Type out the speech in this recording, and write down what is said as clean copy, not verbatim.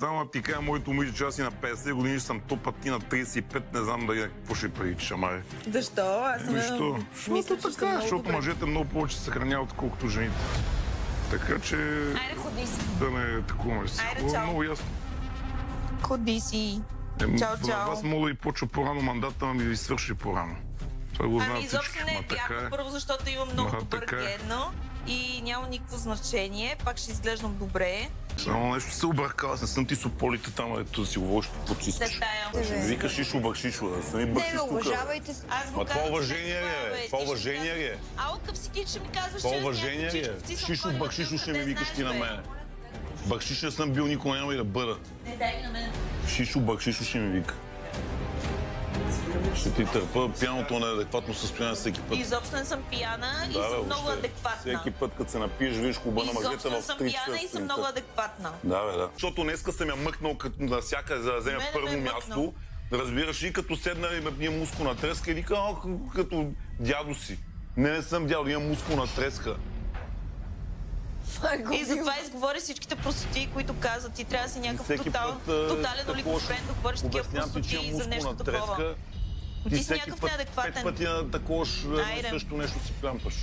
Само ти кажа, моето момиче, че аз си на 50 години съм то пъти на 35, не знам дали какво ще прилича, май. Защо? Аз не Защо? мисля, че Така, защото мъжете много повече се съхраняват, отколкото жените. Така че... Айде, ходи си. Да не такуваме си. Айде, чао. Много ясно. Ходи си. Чао, чао. Аз мога да и почва по-рано мандата, ами да ви свърши по-рано. Това го знаят изобщо всички. не е вярно, първо, защото има много добър ген и няма никакво значение. Пак ще изглеждам добре. Само нещо се объркала, аз не съм ти с ополите там, ето да си говориш какво си искаш. Викаш шишо, бакшишо, да се ми бакшиш тук. Не, уважавайте се. Ма това уважение ли е? Това уважение ли е? Ало, къв си ти, ще ми казваш, Това че уважение ли е? Шишо, бакшишо ще ми викаш ти на мен. Бакшиш не съм бил, никога няма и да бъда. Не, дай ми на мен. Шишо, бакшишо ще ми вика. Ще ти търпа пияното неадекватно състояние всеки път. Изобщо не съм пияна и съм много адекватна. Всеки път, като се напиеш, виж клуба на мъжете в 3 часа. Изобщо не съм пияна и съм много адекватна. Да, бе, да. Защото днеска съм я мъкнал като насякъде, за да вземе първо място. Разбираш ли, като седна и имам мускулна треска и вика, като дядо си. Не съм дядо, имам мускулна треска. И затова изговори всичките простоти, които казват, ти трябва да си някакъв тотален олигофрен, да говориш такива простоти за нещо такова. Ти си някакъв неадекватен. 5 пъти на такова също нещо си плямпаш.